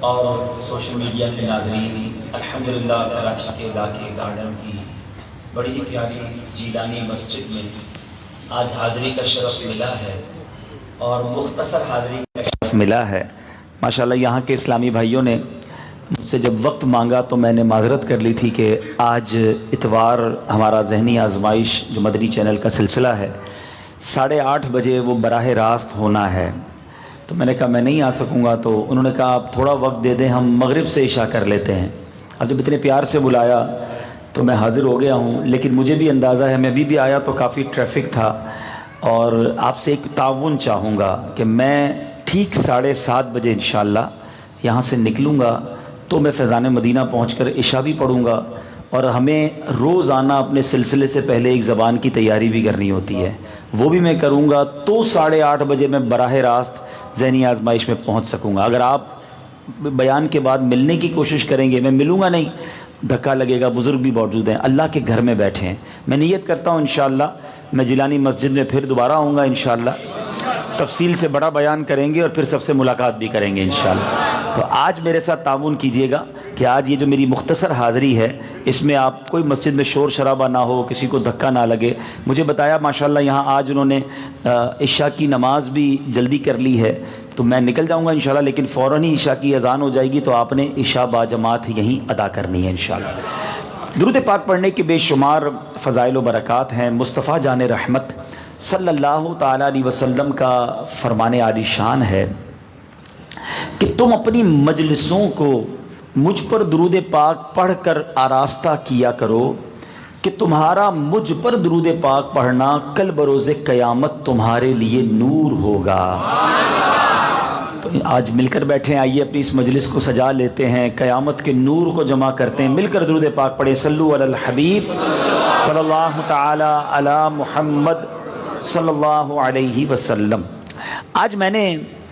اور social media کے ناظرین، الحمدللہ کراچی کے علاقے گارڈن کی بڑی ہی پیاری جیلانی مسجد میں آج حاضری کا شرف ملا ہے اور مختصر حاضری کا شرف ملا ہے۔ ماشاءاللہ یہاں کے اسلامی بھائیوں نے مجھ سے جب وقت مانگا تو میں نے معذرت کر لی تھی کہ آج اتوار ہمارا ذہنی آزمائش جو مدنی چینل کا سلسلہ ہے 8:30 بجے وہ براہ راست ہونا ہے، تو میں نے کہا میں نہیں آ سکوں گا۔ تو انہوں نے کہا آپ تھوڑا وقت دے دیں، ہم مغرب سے عشاء کر لیتے ہیں۔ اب جب اتنے پیار سے بلایا تو میں حاضر ہو گیا ہوں، لیکن مجھے بھی اندازہ ہے، میں بھی آیا تو کافی ٹریفک تھا، اور آپ سے ایک تعاون چاہوں گا کہ میں ٹھیک 7:30 بجے انشاءاللہ یہاں سے نکلوں گا، تو میں فیضان مدینہ پہنچ کر عشاء بھی پڑھوں گا، اور ہمیں روزانہ اپنے سلسلے سے پہلے ایک زبان کی تیاری بھی کرنی ہوتی ہے، وہ بھی میں کروں گا، تو 8:30 بجے میں براہ راست ذہنی آزمائش میں پہنچ سکوں گا۔ اگر آپ بیان کے بعد ملنے کی کوشش کریں گے، میں ملوں گا نہیں، دھکا لگے گا، بزرگ بھی موجود ہیں، اللہ کے گھر میں بیٹھے ہیں۔ میں نیت کرتا ہوں انشاءاللہ میں جیلانی مسجد میں پھر دوبارہ آؤں گا انشاءاللہ، تفصیل سے بڑا بیان کریں گے اور پھر سب سے ملاقات بھی کریں گے انشاءاللہ۔ تو آج میرے ساتھ تعاون کیجئے گا کہ آج یہ جو میری مختصر حاضری ہے اس میں آپ کوئی مسجد میں شور شرابہ نہ ہو، کسی کو دھکا نہ لگے۔ مجھے بتایا ماشاءاللہ یہاں آج انہوں نے عشاء کی نماز بھی جلدی کر لی ہے، تو میں نکل جاؤں گا انشاءاللہ، لیکن فوراً ہی عشاء کی اذان ہو جائے گی تو آپ نے عشاء با جماعت یہیں ادا کرنی ہے انشاءاللہ۔ درود پاک پڑھنے کے بے شمار فضائل و برکات ہیں۔ مصطفیٰ جان رحمت صلی اللہ تعالیٰ علیہ وسلم کا فرمان عالی شان ہے کہ تم اپنی مجلسوں کو مجھ پر درود پاک پڑھ کر آراستہ کیا کرو کہ تمہارا مجھ پر درود پاک پڑھنا کل بروز قیامت تمہارے لیے نور ہوگا۔ تو آج مل کر بیٹھے ہیں، آئیے اپنی اس مجلس کو سجا لیتے ہیں، قیامت کے نور کو جمع کرتے ہیں، مل کر درود پاک پڑھیں۔ صلو علی الحبیب صلی اللہ تعالی علی محمد صلی اللہ علیہ وسلم۔ آج میں نے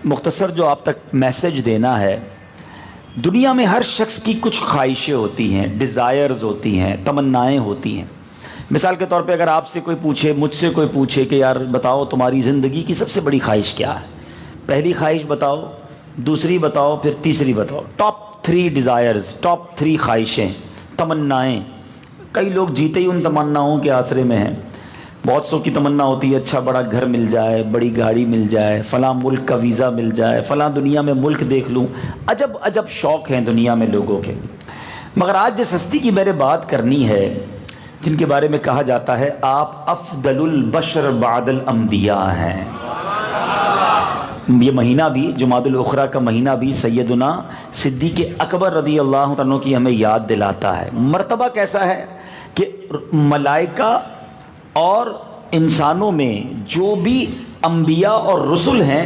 مختصر جو آپ تک میسج دینا ہے، دنیا میں ہر شخص کی کچھ خواہشیں ہوتی ہیں، ڈیزائرز ہوتی ہیں، تمنائیں ہوتی ہیں۔ مثال کے طور پہ اگر آپ سے کوئی پوچھے، مجھ سے کوئی پوچھے کہ یار بتاؤ تمہاری زندگی کی سب سے بڑی خواہش کیا ہے، پہلی خواہش بتاؤ، دوسری بتاؤ، پھر تیسری بتاؤ، ٹاپ 3 ڈیزائرز، ٹاپ 3 خواہشیں، تمنائیں۔ کئی لوگ جیتے ہی ان تمناؤں کے آسرے میں ہیں۔ بہت سو کی تمنا ہوتی ہے اچھا بڑا گھر مل جائے، بڑی گاڑی مل جائے، فلاں ملک کا ویزا مل جائے، فلاں دنیا میں ملک دیکھ لوں، عجب عجب شوق ہیں دنیا میں لوگوں کے۔ مگر آج جس ہستی کی میں نے بات کرنی ہے، جن کے بارے میں کہا جاتا ہے آپ افضل البشر بعد الانبیاء ہیں، یہ مہینہ بھی جمادی الاخری کا مہینہ بھی سیدنا صدیق اکبر رضی اللہ عنہ کی ہمیں یاد دلاتا ہے۔ مرتبہ کیسا ہے کہ ملائکہ اور انسانوں میں جو بھی انبیاء اور رسل ہیں،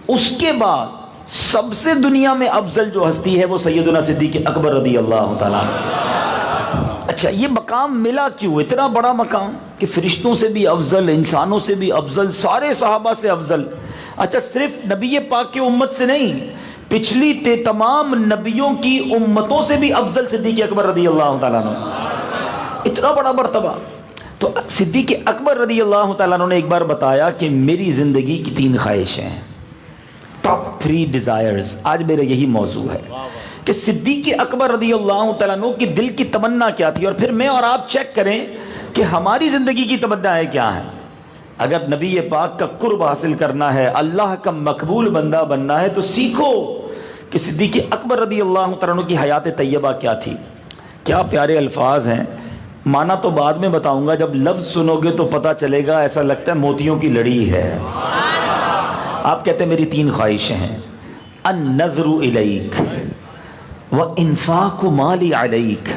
اس کے بعد سب سے دنیا میں افضل جو ہستی ہے وہ سیدنا صدیق اکبر رضی اللہ تعالیٰ عنہ۔ اچھا یہ مقام ملا کیوں، اتنا بڑا مقام کہ فرشتوں سے بھی افضل، انسانوں سے بھی افضل، سارے صحابہ سے افضل۔ اچھا صرف نبی پاک کی امت سے نہیں، پچھلی تمام نبیوں کی امتوں سے بھی افضل صدیق اکبر رضی اللہ تعالیٰ عنہ، اتنا بڑا مرتبہ۔ تو صدیق اکبر رضی اللہ تعالیٰ عنہ نے ایک بار بتایا کہ میری زندگی کی 3 خواہشیں ہیں، ٹاپ 3 ڈیزائرز۔ آج میرا یہی موضوع ہے کہ صدیق اکبر رضی اللہ تعالیٰ عنہ کی دل کی تمنا کیا تھی، اور پھر میں اور آپ چیک کریں کہ ہماری زندگی کی تمنائیں کیا ہیں۔ اگر نبی پاک کا قرب حاصل کرنا ہے، اللہ کا مقبول بندہ بننا ہے، تو سیکھو کہ صدیق اکبر رضی اللہ تعالیٰ عنہ کی حیات طیبہ کیا تھی۔ کیا پیارے الفاظ ہیں، معنی تو بعد میں بتاؤں گا، جب لفظ سنو گے تو پتہ چلے گا ایسا لگتا ہے موتیوں کی لڑی ہے۔ آپ کہتے ہیں میری 3 خواہشیں ہیں، النظر الیک وانفاق مالی علیک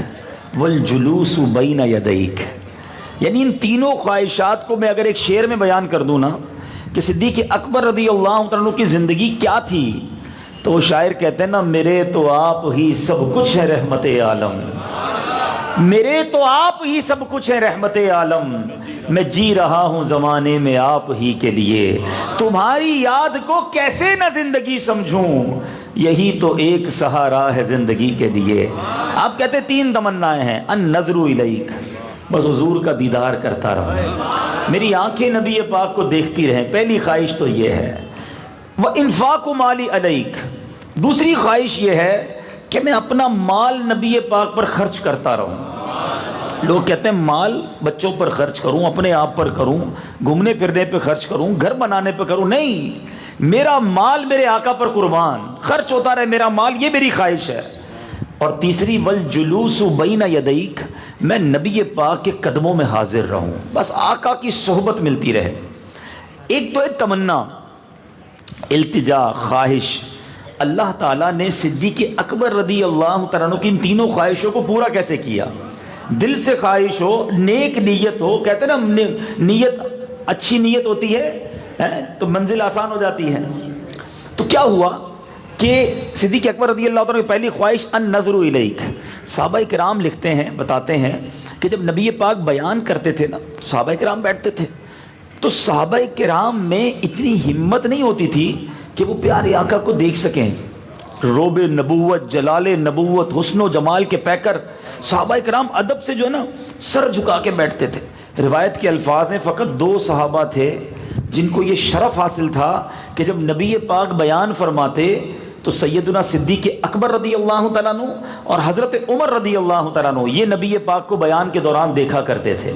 والجلوس بین یدیک۔ یعنی ان تینوں خواہشات کو میں اگر ایک شعر میں بیان کر دوں نا کہ صدیق اکبر رضی اللہ عنہ کی زندگی کیا تھی، تو وہ شاعر کہتے ہیں نا، میرے تو آپ ہی سب کچھ ہے رحمت عالم، میرے تو آپ ہی سب کچھ ہے رحمت عالم، میں جی رہا ہوں زمانے میں آپ ہی کے لیے، تمہاری یاد کو کیسے نہ زندگی سمجھوں، یہی تو ایک سہارا ہے زندگی کے لیے۔ آپ کہتے 3 تمنائیں ہیں، النظر الیک، بس حضور کا دیدار کرتا رہوں، میری آنکھیں نبی پاک کو دیکھتی رہیں، پہلی خواہش تو یہ ہے۔ وانفاق مالی علیک، دوسری خواہش یہ ہے کہ میں اپنا مال نبی پاک پر خرچ کرتا رہوں. لوگ کہتے ہیں مال بچوں پر خرچ کروں، اپنے آپ پر کروں، گھومنے پھرنے پہ خرچ کروں، گھر بنانے پہ کروں. نہیں، میرا مال میرے آقا پر قربان، خرچ ہوتا رہے میرا مال، یہ میری خواہش ہے. اور تیسری والجلوس بین یدیک، میں نبی پاک کے قدموں میں حاضر رہوں، بس آقا کی صحبت ملتی رہے. ایک تو ہے تمنا، التجا، خواہش. اللہ تعالیٰ نے صدیق اکبر رضی اللہ تعالیٰ عنہ کی ان تینوں خواہشوں کو پورا کیسے کیا؟ دل سے خواہش ہو، نیک نیت ہو. کہتے ہیں نا نیت، اچھی نیت ہوتی ہے تو منزل آسان ہو جاتی ہے. تو کیا ہوا کہ صدیق اکبر رضی اللہ تعالیٰ کی پہلی خواہش النظر الیک. صحابہ کرام لکھتے ہیں، بتاتے ہیں کہ جب نبی پاک بیان کرتے تھے نا، صحابہ کرام بیٹھتے تھے تو صحابہ کرام میں اتنی ہمت نہیں ہوتی تھی کہ وہ پیارے آقا کو دیکھ سکیں. روب نبوت، جلال نبوت، حسن و جمال کے پیکر صحابہ کرام ادب سے جو ہے نا سر جھکا کے بیٹھتے تھے. روایت کے الفاظ ہیں فقط 2 صحابہ تھے جن کو یہ شرف حاصل تھا کہ جب نبی پاک بیان فرماتے تو سیدنا صدیق اکبر رضی اللہ تعالیٰ عنہ اور حضرت عمر رضی اللہ تعالیٰ عنہ یہ نبی پاک کو بیان کے دوران دیکھا کرتے تھے.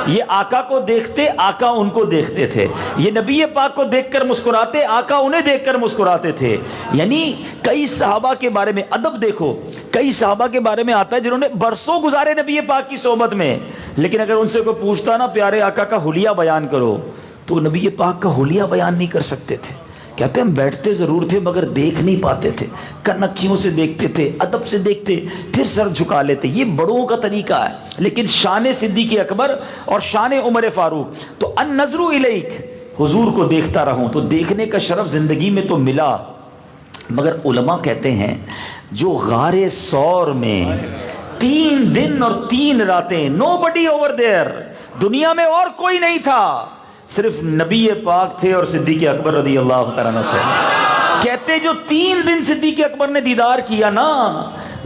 یہ آقا کو دیکھتے، آقا ان کو دیکھتے تھے. یہ نبی پاک کو دیکھ کر مسکراتے، آقا انہیں دیکھ کر مسکراتے تھے. یعنی کئی صحابہ کے بارے میں ادب دیکھو، کئی صحابہ کے بارے میں آتا ہے جنہوں نے برسوں گزارے نبی پاک کی صحبت میں، لیکن اگر ان سے کوئی پوچھتا نا پیارے آقا کا حلیہ بیان کرو تو نبی پاک کا حلیہ بیان نہیں کر سکتے تھے. کہتے ہیں ہم بیٹھتے ضرور تھے مگر دیکھ نہیں پاتے تھے، کنکھیوں سے دیکھتے تھے، ادب سے دیکھتے، پھر سر جھکا لیتے. یہ بڑوں کا طریقہ ہے. لیکن شان صدیق اکبر اور شان عمر فاروق تو النظر الیک، حضور کو دیکھتا رہوں. تو دیکھنے کا شرف زندگی میں تو ملا، مگر علماء کہتے ہیں جو غار ثور میں 3 دن اور 3 راتیں، nobody over there، دنیا میں اور کوئی نہیں تھا، صرف نبی پاک تھے اور صدیق اکبر رضی اللہ تعالیٰ عنہ تھے. کہتے جو 3 دن صدیق اکبر نے دیدار کیا نا،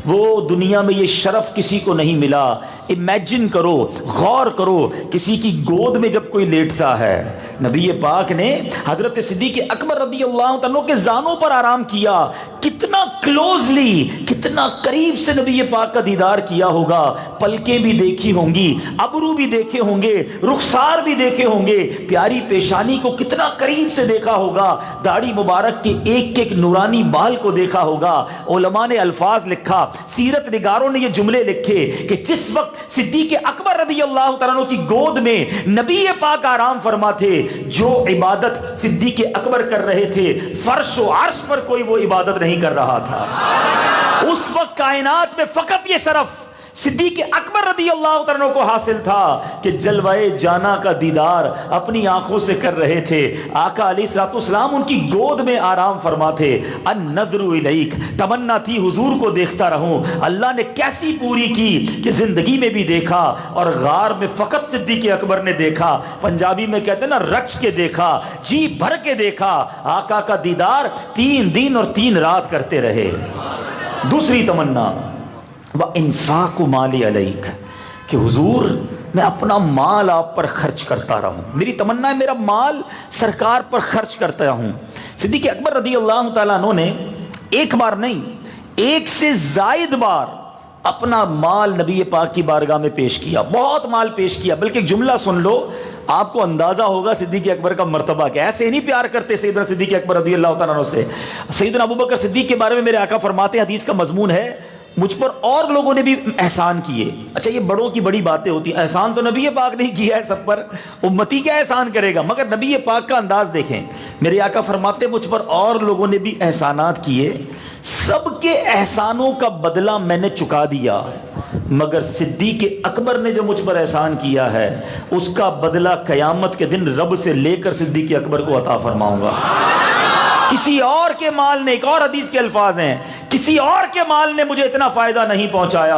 وہ دنیا میں یہ شرف کسی کو نہیں ملا. امیجن کرو، غور کرو، کسی کی گود میں جب کوئی لیٹتا ہے، نبی پاک نے حضرت صدیق اکبر رضی اللہ تعالیٰ کے زانوں پر آرام کیا. کتنا کلوزلی، کتنا قریب سے نبی پاک کا دیدار کیا ہوگا. پلکیں بھی دیکھی ہوں گی، ابرو بھی دیکھے ہوں گے، رخسار بھی دیکھے ہوں گے، پیاری پیشانی کو کتنا قریب سے دیکھا ہوگا، داڑھی مبارک کے ایک ایک نورانی بال کو دیکھا ہوگا. علماء نے الفاظ لکھا، سیرت نگاروں نے یہ جملے لکھے کہ جس وقت صدیق اکبر رضی اللہ تعالیٰ عنہ کی گود میں نبی پاک آرام فرما تھے، جو عبادت صدیق اکبر کر رہے تھے فرش و عرش پر کوئی وہ عبادت نہیں کر رہا تھا. اس وقت کائنات میں فقط یہ شرف صدیق اکبر رضی اللہ تعالیٰ عنہ کو حاصل تھا کہ جلوہ جانا کا دیدار اپنی آنکھوں سے کر رہے تھے. آقا علیہ الصلوۃ والسلام ان کی گود میں آرام فرما تھے. النظر الیک، تمنا تھی حضور کو دیکھتا رہوں. اللہ نے کیسی پوری کی کہ زندگی میں بھی دیکھا اور غار میں فقط صدیق اکبر نے دیکھا. پنجابی میں کہتے ہیں نا رچ کے دیکھا، جی بھر کے دیکھا. آقا کا دیدار 3 دن اور 3 رات کرتے رہے. دوسری تمنا وَإِنفَاقُ مَالِ عَلَيْكَ، کہ حضور میں اپنا مال آپ پر خرچ کرتا رہوں. میری تمنا ہے میرا مال سرکار پر خرچ کرتا ہوں. صدیق اکبر رضی اللہ تعالیٰ عنہ نے ایک بار نہیں، 1 سے زائد بار اپنا مال نبی پاک کی بارگاہ میں پیش کیا. بہت مال پیش کیا. بلکہ ایک جملہ سن لو، آپ کو اندازہ ہوگا صدیق اکبر کا مرتبہ کیا. ایسے نہیں پیار کرتے سیدنا صدیق اکبر رضی اللہ تعالیٰ عنہ سے. سیدنا ابوبکر صدیق کے بارے میں میرے آقا فرماتے ہیں، حدیث کا مضمون ہے، مجھ پر اور لوگوں نے بھی احسان کیے. اچھا یہ بڑوں کی بڑی باتیں ہوتی ہیں، احسان تو نبی پاک نے کیا ہے سب پر، امتی کیا احسان کرے گا. مگر نبی پاک کا انداز دیکھیں. میرے آقا فرماتے ہیں مجھ پر اور لوگوں نے بھی احسانات کیے، سب کے احسانوں کا بدلہ میں نے چکا دیا، مگر صدیق اکبر نے جو مجھ پر احسان کیا ہے اس کا بدلہ قیامت کے دن رب سے لے کر صدیق اکبر کو عطا فرماؤں گا. کسی اور کے مال نے، ایک اور حدیث کے الفاظ ہیں، کسی اور کے مال نے مجھے اتنا فائدہ نہیں پہنچایا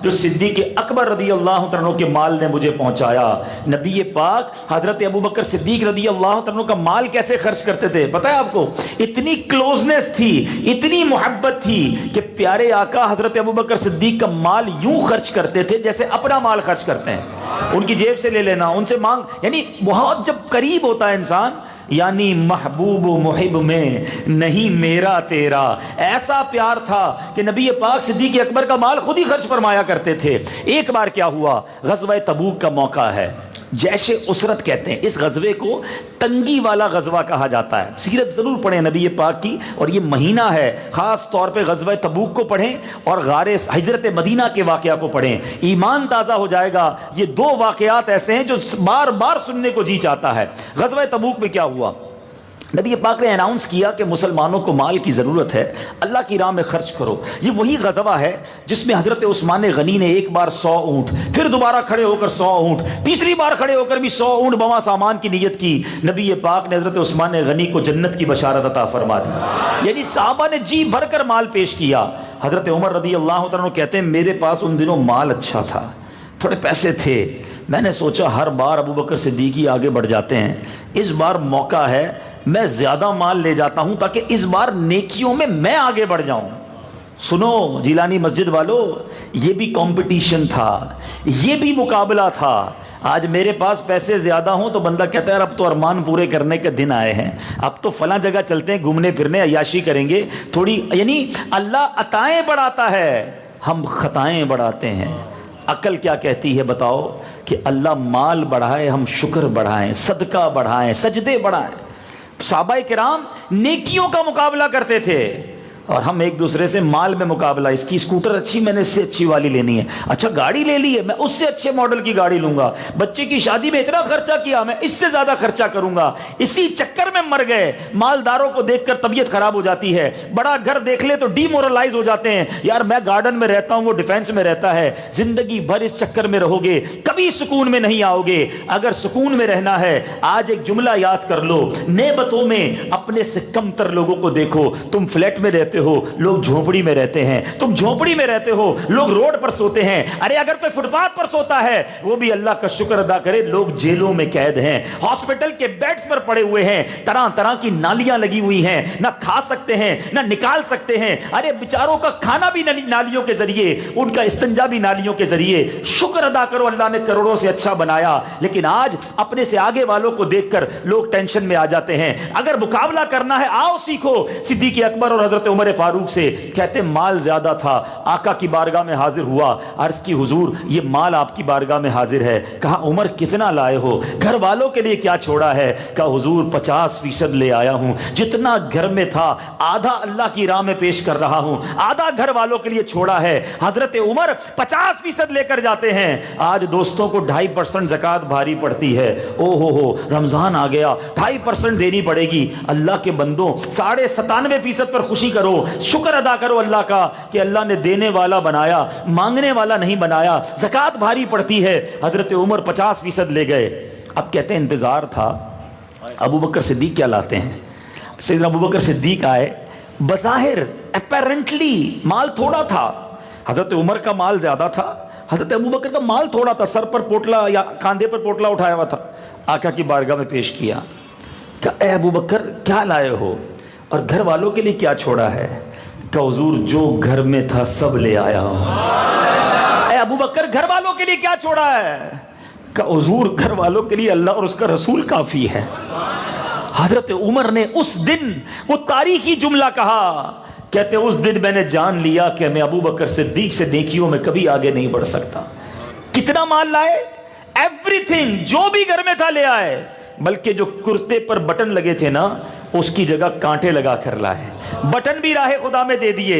جو صدیق اکبر رضی اللہ عنہ کے مال نے مجھے پہنچایا. نبی پاک حضرت ابوبکر صدیق رضی اللہ عنہ کا مال کیسے خرچ کرتے تھے پتہ ہے آپ کو؟ اتنی کلوزنس تھی، اتنی محبت تھی کہ پیارے آقا حضرت ابوبکر صدیق کا مال یوں خرچ کرتے تھے جیسے اپنا مال خرچ کرتے ہیں. ان کی جیب سے لے لینا، ان سے مانگ، یعنی بہت جب قریب ہوتا ہے انسان یعنی محبوب و محب میں نہیں میرا تیرا. ایسا پیار تھا کہ نبی پاک صدیق اکبر کا مال خود ہی خرچ فرمایا کرتے تھے. ایک بار کیا ہوا، غزوہ تبوک کا موقع ہے، جیش اسرت کہتے ہیں اس غزوے کو، تنگی والا غزوہ کہا جاتا ہے. سیرت ضرور پڑھیں نبی پاک کی، اور یہ مہینہ ہے خاص طور پہ غزوہ تبوک کو پڑھیں اور غار ہجرت مدینہ کے واقعہ کو پڑھیں، ایمان تازہ ہو جائے گا. یہ دو واقعات ایسے ہیں جو بار بار سننے کو جی چاہتا ہے. غزوہ تبوک میں کیا ہوا، نبی پاک نے اناؤنس کیا کہ مسلمانوں کو مال کی ضرورت ہے، اللہ کی راہ میں خرچ کرو. یہ وہی غزوہ ہے جس میں حضرت عثمان غنی نے ایک بار 100 اونٹ، پھر دوبارہ کھڑے ہو کر 100 اونٹ، تیسری بار کھڑے ہو کر بھی 100 اونٹ بما سامان کی نیت کی. نبی پاک نے حضرت عثمان غنی کو جنت کی بشارت عطا فرما دی. یعنی صحابہ نے جی بھر کر مال پیش کیا. حضرت عمر رضی اللہ تعالیٰ کہتے ہیں میرے پاس ان دنوں مال اچھا تھا، تھوڑے پیسے تھے، میں نے سوچا ہر بار ابو بکر صدیقی آگے بڑھ جاتے ہیں، اس بار موقع ہے میں زیادہ مال لے جاتا ہوں تاکہ اس بار نیکیوں میں آگے بڑھ جاؤں. سنو جیلانی مسجد والو، یہ بھی کمپٹیشن تھا، یہ بھی مقابلہ تھا. آج میرے پاس پیسے زیادہ ہوں تو بندہ کہتا ہے اب تو ارمان پورے کرنے کے دن آئے ہیں، اب تو فلاں جگہ چلتے ہیں، گھومنے پھرنے عیاشی کریں گے تھوڑی. یعنی اللہ عطائیں بڑھاتا ہے، ہم خطائیں بڑھاتے ہیں. عقل کیا کہتی ہے بتاؤ، کہ اللہ مال بڑھائے ہم شکر بڑھائیں، صدقہ بڑھائیں، سجدے بڑھائیں. صحابہ کرام نیکیوں کا مقابلہ کرتے تھے اور ہم ایک دوسرے سے مال میں مقابلہ، اس کی اسکوٹر اچھی، میں نے اس سے اچھی والی لینی ہے، اچھا گاڑی لے لی ہے میں اس سے اچھے ماڈل کی گاڑی لوں گا، بچے کی شادی میں اتنا خرچہ کیا میں اس سے زیادہ خرچہ کروں گا. اسی چکر میں مر گئے. مالداروں کو دیکھ کر طبیعت خراب ہو جاتی ہے، بڑا گھر دیکھ لے تو ڈی مورلائز ہو جاتے ہیں، یار میں گارڈن میں رہتا ہوں وہ ڈیفینس میں رہتا ہے. زندگی بھر اس چکر میں رہو گے، کبھی سکون میں نہیں آؤ گے. اگر سکون میں رہنا ہے آج ایک جملہ یاد کر لو، نعمتوں میں اپنے سے کم تر لوگوں کو دیکھو. تم فلیٹ میں رہتے ہو، لوگ جھونپڑی میں رہتے ہیں، تم جھونپڑی میں رہتے ہو، لوگ روڈ پر سوتے ہیں. ارے اگر کوئی فٹ پاتھ پر سوتا ہے وہ بھی اللہ کا شکر ادا کرے. لوگ جیلوں میں قید ہیں، ہاسپٹل کے بیڈز پر پڑے ہوئے ہیں، طرح طرح کی نالیاں لگی ہوئی ہیں، نہ کھا سکتے ہیں نہ نکال سکتے ہیں. ارے بیچاروں کا کھانا بھی نالیوں کے ذریعے، ان کا استنجا بھی نالیوں کے ذریعے. شکر ادا کرو اللہ نے کروڑوں سے اچھا بنایا. لیکن آج اپنے سے آگے والوں کو دیکھ کر لوگ ٹینشن میں آ جاتے ہیں. اگر مقابلہ کرنا ہے آؤ سیکھو صدیق اکبر اور حضرت عمر فاروق سے. کہتے مال زیادہ تھا، آقا کی بارگاہ میں حاضر ہوا، عرض کی حضور یہ مال آپ کی بارگاہ میں حاضر ہے. کہا عمر کتنا لائے ہو، گھر والوں کے لیے کیا چھوڑا ہے؟ کہا حضور 50% لے آیا ہوں، جتنا گھر میں تھا آدھا اللہ کی راہ میں پیش کر رہا ہوں، آدھا گھر والوں کے لیے چھوڑا ہے. حضرت عمر 50% لے کر جاتے ہیں. آج دوستوں کو 2.5% زکوٰۃ بھاری پڑتی ہے. او ہو رمضان آ گیا، 2.5% دینی پڑے گی. اللہ کے بندوں 97.5% پر خوشی کرو، شکر ادا کرو اللہ کا کہ اللہ نے دینے والا بنایا، مانگنے والا نہیں بنایا. زکوٰۃ بھاری پڑتی ہے. حضرت عمر 50% لے گئے. اب کہتے ہیں انتظار تھا ابو بکر صدیق کیا لاتے ہیں. سیدنا ابو بکر صدیق آئے، بظاہر اپیرنٹلی مال تھوڑا تھا، حضرت عمر کا مال زیادہ تھا، حضرت ابو بکر کا مال تھوڑا تھا، سر پر پوٹلا یا کاندھے پر پوٹلا اٹھایا ہوا تھا. آقا کی بارگاہ میں پیش کیا کہ اے ابو بکر کیا لائے ہو اور گھر والوں کے لیے کیا چھوڑا ہے؟ کہ حضور جو گھر میں تھا سب لے آیا ہوں. اے ابو بکر گھر والوں کے لیے کیا چھوڑا ہے؟ کہ حضور گھر والوں کے لیے اللہ اور اس کا رسول کافی ہے. حضرت عمر نے اس دن وہ تاریخی جملہ کہا، کہتے اس دن میں نے جان لیا کہ میں ابو بکر صدیق سے نیکیوں میں کبھی آگے نہیں بڑھ سکتا. کتنا مال لائے؟ ایوری تھنگ، جو بھی گھر میں تھا لے آئے. بلکہ جو کرتے پر بٹن لگے تھے نا اس کی جگہ کانٹے لگا کر لائے. بٹن بھی راہ خدا میں دے دیے.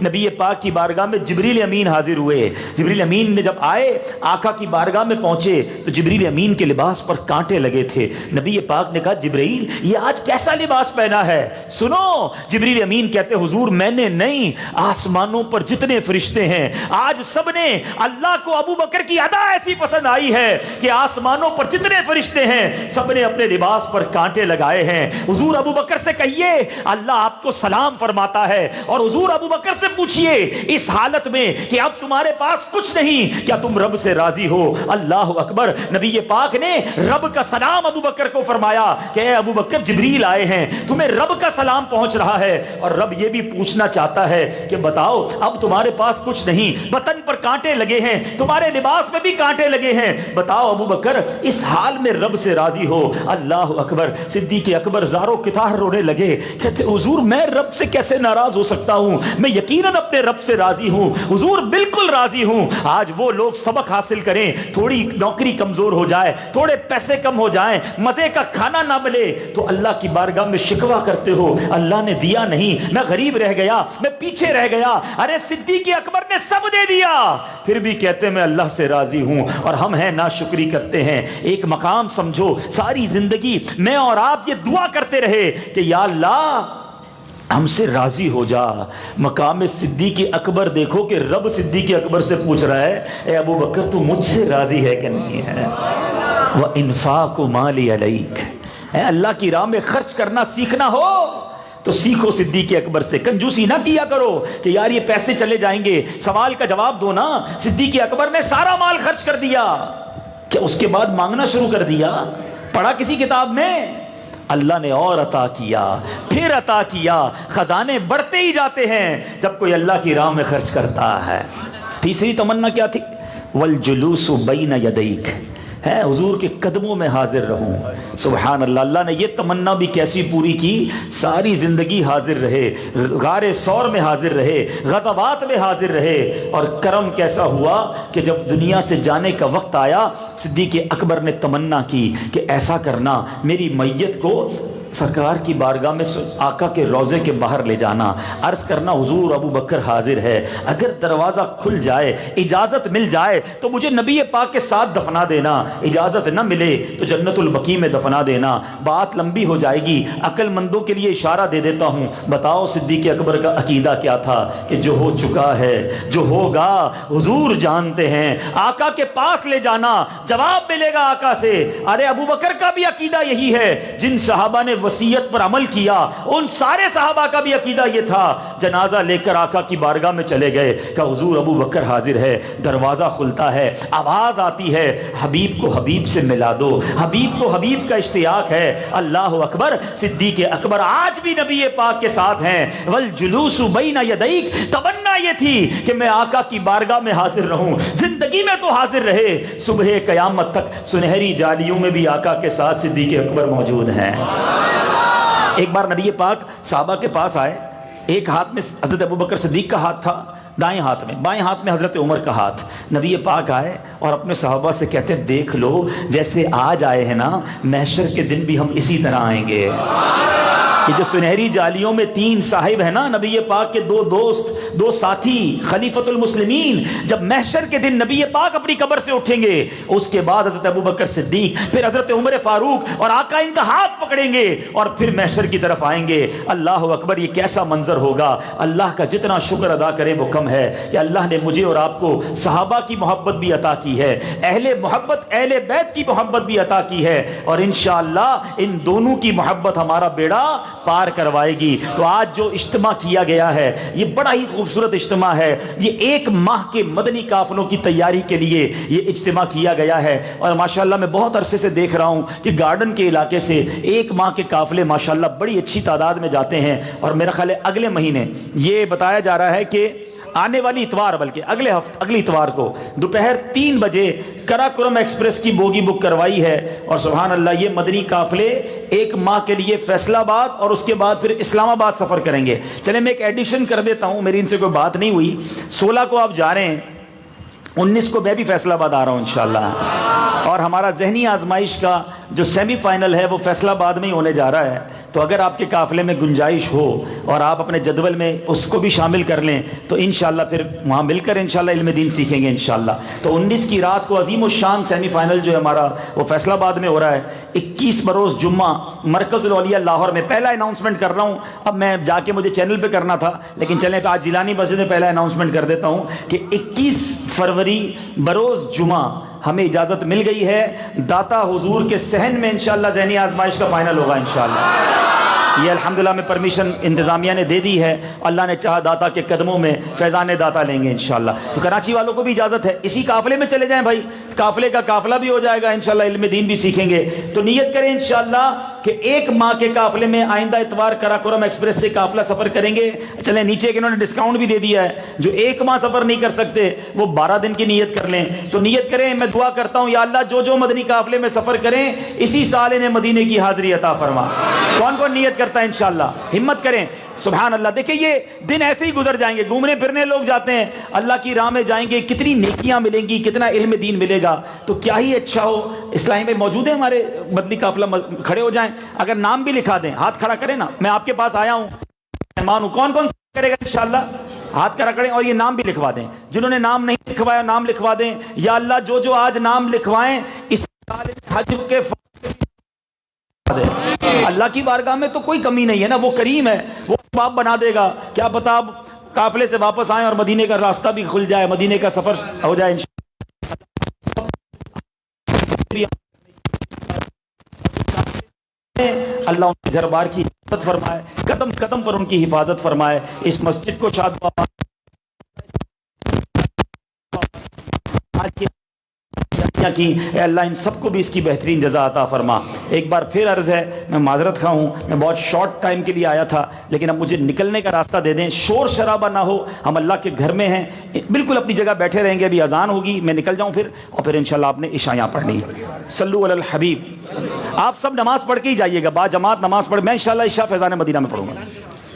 نبی پاک کی بارگاہ میں جبریل امین حاضر ہوئے. جبریل امین نے جب آئے آقا کی بارگاہ میں پہنچے تو جبریل امین کے لباس پر کانٹے لگے تھے. نبی پاک نے کہا جبریل یہ آج کیسا لباس پہنا ہے؟ سنو جبریل امین کہتے حضور میں نے نہیں، آسمانوں پر جتنے فرشتے ہیں آج سب نے، اللہ کو ابو بکر کی ادا ایسی پسند آئی ہے کہ آسمانوں پر جتنے فرشتے ہیں سب نے اپنے لباس پر کانٹے لگائے ہیں. حضور ابو بکر سے کہیے اللہ آپ کو سلام فرماتا ہے، اور حضور ابو بکر سے پوچھئے اس حالت میں کہ اب تمہارے پاس کچھ نہیں، کیا تم رب سے راضی ہو؟ اللہ اکبر۔ نبی پاک نے رب کا سلام ابو بکر کو فرمایا کہ اے ابو بکر، جبریل آئے ہیں، تمہیں رب کا سلام پہنچ رہا ہے، اور رب یہ بھی پوچھنا چاہتا ہے کہ بتاؤ اب تمہارے پاس کچھ نہیں، بدن پر کانٹے لگے ہیں، تمہارے لباس میں بھی کانٹے لگے ہیں، بتاؤ ابو بکر اس حال میں رب سے راضی ہو؟ اللہ اکبر۔ صدیق اکبر زاروں کتار رونے لگے، کہتے حضور میں رب سے کیسے ناراض ہو سکتا ہوں؟ میں یقیناً اپنے رب سے راضی ہوں حضور، بالکل راضی ہوں۔ آج وہ لوگ سبق حاصل کریں، تھوڑی نوکری کمزور ہو جائے، تھوڑے پیسے کم ہو جائیں، مزے کا کھانا نہ ملے تو اللہ کی بارگاہ میں شکوہ کرتے ہو اللہ نے دیا نہیں، میں غریب رہ گیا، میں پیچھے رہ گیا۔ ارے صدیق اکبر نے سب دے دیا، پھر بھی کہتے میں اللہ سے راضی ہوں، اور ہم ہیں ناشکری کرتے ہیں۔ ایک مقام سمجھو، ساری زندگی میں اور آپ یہ دعا کرتے رہے کہ یا اللہ ہم سے راضی ہو جا۔ مقام صدیق اکبر دیکھو کہ رب صدیق اکبر سے پوچھ رہا ہے اے ابو بکر تو مجھ سے راضی ہے کہ نہیں ہے؟ وَإِنفَاقُ مَالِ عَلَيْكَ، اے اللہ کی راہ میں خرچ کرنا سیکھنا ہو تو سیکھو صدیق اکبر سے۔ کنجوسی نہ کیا کرو کہ یار یہ پیسے چلے جائیں گے، سوال کا جواب دو نا۔ صدیق اکبر نے سارا مال خرچ کر دیا، کیا اس کے بعد مانگنا شروع کر دیا؟ پڑھا کسی کتاب میں؟ اللہ نے اور عطا کیا، پھر عطا کیا۔ خزانے بڑھتے ہی جاتے ہیں جب کوئی اللہ کی راہ میں خرچ کرتا ہے۔ تیسری تمنا کیا تھی؟ والجلوس بین یدیک، ہے حضور کے قدموں میں حاضر رہوں۔ سبحان اللہ، اللہ نے یہ تمنا بھی کیسی پوری کی، ساری زندگی حاضر رہے، غار ثور میں حاضر رہے، غزوات میں حاضر رہے، اور کرم کیسا ہوا کہ جب دنیا سے جانے کا وقت آیا صدیق اکبر نے تمنا کی کہ ایسا کرنا میری میت کو سرکار کی بارگاہ میں آقا کے روضے کے باہر لے جانا، عرض کرنا حضور ابو بکر حاضر ہے، اگر دروازہ کھل جائے، اجازت مل جائے تو مجھے نبی پاک کے ساتھ دفنا دینا، اجازت نہ ملے تو جنت البقیع میں دفنا دینا۔ بات لمبی ہو جائے گی، عقل مندوں کے لیے اشارہ دے دیتا ہوں۔ بتاؤ صدیق اکبر کا عقیدہ کیا تھا کہ جو ہو چکا ہے، جو ہوگا حضور جانتے ہیں، آقا کے پاس لے جانا، جواب ملے گا آقا سے۔ ارے ابو بکر کا بھی عقیدہ یہی ہے، جن صحابہ نے وصیت پر عمل کیا ان سارے صحابہ کا بھی عقیدہ یہ تھا۔ جنازہ لے کر آقا کی بارگاہ میں چلے گئے کہ حضور ابو بکر حاضر ہے، دروازہ کھلتا ہے، آواز آتی ہے حبیب کو حبیب سے ملا دو، حبیب کو حبیب کا اشتیاق ہے۔ اللہ اکبر۔ صدیق اکبر آج بھی نبی پاک کے ساتھ ہیں۔ والجلوس بین یدیک، تمنا یہ تھی کہ میں آقا کی بارگاہ میں حاضر رہوں، زندگی میں تو حاضر رہے، صبح قیامت تک سنہری جالیوں میں بھی آقا کے ساتھ صدیق اکبر موجود ہیں۔ ایک بار نبی پاک صحابہ کے پاس آئے، ایک ہاتھ میں حضرت ابو بکر صدیق کا ہاتھ تھا، دائیں ہاتھ میں، بائیں ہاتھ میں حضرت عمر کا ہاتھ۔ نبی پاک آئے اور اپنے صحابہ سے کہتے ہیں دیکھ لو جیسے آج آئے ہیں نا، محشر کے دن بھی ہم اسی طرح آئیں گے۔ کہ جو سنہری جالیوں میں تین صاحب ہیں نا، نبی پاک کے دو دوست، دو ساتھی، خلیفۃ المسلمین، جب محشر کے دن نبی پاک اپنی قبر سے اٹھیں گے، اس کے بعد حضرت ابو بکر صدیق، پھر حضرت عمر فاروق، اور آقا ان کا ہاتھ پکڑیں گے اور پھر محشر کی طرف آئیں گے۔ اللہ اکبر، یہ کیسا منظر ہوگا۔ اللہ کا جتنا شکر ادا کرے وہ کم ہے کہ اللہ نے مجھے اور آپ کو صحابہ کی محبت بھی عطا کی ہے، اہل محبت، اہل بیت کی محبت بھی عطا کی ہے، اور انشاءاللہ ان دونوں کی محبت ہمارا بیڑا پار کروائے گی۔ تو آج جو اجتماع کیا گیا ہے یہ بڑا ہی خوبصورت اجتماع ہے، یہ ایک ماہ کے مدنی قافلوں کی تیاری کے لیے یہ اجتماع کیا گیا ہے، اور ماشاءاللہ میں بہت عرصے سے دیکھ رہا ہوں کہ گارڈن کے علاقے سے ایک ماہ کے قافلے ماشاءاللہ بڑی اچھی تعداد میں جاتے ہیں، اور میرا خیال ہے اگلے مہینے یہ بتایا جا رہا ہے کہ آنے والی اتوار، بلکہ اگلی اتوار کو دوپہر 3 بجے کراکرم ایکسپریس کی بوگی بک کروائی ہے، اور سبحان اللہ یہ مدنی قافلے ایک ماہ کے لیے فیصل آباد اور اس کے بعد پھر اسلام آباد سفر کریں گے۔ چلیں میں ایک ایڈیشن کر دیتا ہوں، میری ان سے کوئی بات نہیں ہوئی، 16 کو آپ جا رہے ہیں، 19 کو میں بھی فیصل آباد آ رہا ہوں انشاءاللہ، اور ہمارا ذہنی آزمائش کا جو سیمی فائنل ہے وہ فیصل آباد میں ہی ہونے جا رہا ہے۔ تو اگر آپ کے قافلے میں گنجائش ہو اور آپ اپنے جدول میں اس کو بھی شامل کر لیں تو انشاءاللہ پھر وہاں مل کر انشاءاللہ علم دین سیکھیں گے انشاءاللہ۔ تو 19 کی رات کو عظیم الشان سیمی فائنل جو ہے ہمارا وہ فیصل آباد میں ہو رہا ہے۔ 21 بروز جمعہ مرکز الاولیاء لاہور میں، پہلا اناؤنسمنٹ کر رہا ہوں، اب میں جا کے مجھے چینل پہ کرنا تھا لیکن چلیں آج جیلانی مسجد میں پہلا اناؤنسمنٹ کر دیتا ہوں کہ 21 فروری بروز جمعہ ہمیں اجازت مل گئی ہے، داتا حضور کے صحن میں انشاءاللہ ذہنی آزمائش کا فائنل ہوگا انشاءاللہ۔ یہ الحمدللہ میں پرمیشن انتظامیہ نے دے دی ہے، اللہ نے چاہا داتا کے قدموں میں فیضان داتا لیں گے انشاءاللہ۔ تو کراچی والوں کو بھی اجازت ہے اسی قافلے میں چلے جائیں بھائی، قافلے کا قافلہ بھی ہو جائے گا انشاءاللہ، علم دین بھی سیکھیں گے۔ تو نیت کریں انشاءاللہ کہ 1 ماہ کے قافلے میں آئندہ اتوار کراکورم ایکسپریس سے قافلہ سفر کریں گے۔ چلیں نیچے کہ انہوں نے ڈسکاؤنٹ بھی دے دیا ہے، جو 1 ماہ سفر نہیں کر سکتے وہ 12 دن کی نیت کر لیں۔ تو نیت کریں، میں دعا کرتا ہوں یا اللہ جو جو مدنی قافلے میں سفر کریں اسی سال انہیں مدینے کی حاضری عطا فرما۔ کون کون نیت کرتا ہے انشاءاللہ؟ ہمت کریں۔ سبحان اللہ، دیکھیں یہ دن ایسے ہی گزر جائیں گے، گھومنے پھرنے لوگ جاتے ہیں، اللہ کی راہ میں جائیں گے، کتنی نیکیاں ملیں گی، کتنا علم دین ملے گا، تو کیا ہی اچھا ہو۔ اسلامی میں موجود ہیں ہمارے مدنی قافلہ، کھڑے ہو جائیں، اگر نام بھی لکھا دیں، ہاتھ کھڑا کریں نا، میں آپ کے پاس آیا ہوں، مہمان ہوں، کون کون کرے گا انشاءاللہ؟ ہاتھ کھڑا کریں اور یہ نام بھی لکھوا دیں، جنہوں نے نام نہیں لکھوایا نام لکھوا دیں۔ یا اللہ جو جو آج نام لکھوائیں اس سال حج کے اللہ کی بارگاہ میں تو کوئی کمی نہیں ہے نا، وہ کریم ہے، وہ اسباب بنا دے گا۔ کیا پتا اب قافلے سے واپس آئیں اور مدینے کا راستہ بھی کھل جائے، مدینے کا سفر ہو جائے اللہ ان کے گھر بار کی حفاظت فرمائے، قدم قدم پر ان کی حفاظت فرمائے، اس مسجد کو شاد کی، اے اللہ ان سب کو بھی اس کی بہترین جزا عطا فرما۔ ایک بار پھر عرض ہے، میں معذرت خواہ ہوں، میں بہت شارٹ ٹائم کے لیے آیا تھا، لیکن اب مجھے نکلنے کا راستہ دے دیں، شور شرابہ نہ ہو، ہم اللہ کے گھر میں ہیں، بالکل اپنی جگہ بیٹھے رہیں گے، ابھی اذان ہوگی، میں نکل جاؤں پھر، اور پھر انشاءاللہ آپ نے عشاء یہاں پڑھنی ہے۔ صلو علی الحبیب۔ آپ سب نماز پڑھ کے ہی جائیے گا، با جماعت نماز پڑھ، میں انشاءاللہ عشاء فیضان مدینہ میں پڑھوں گا۔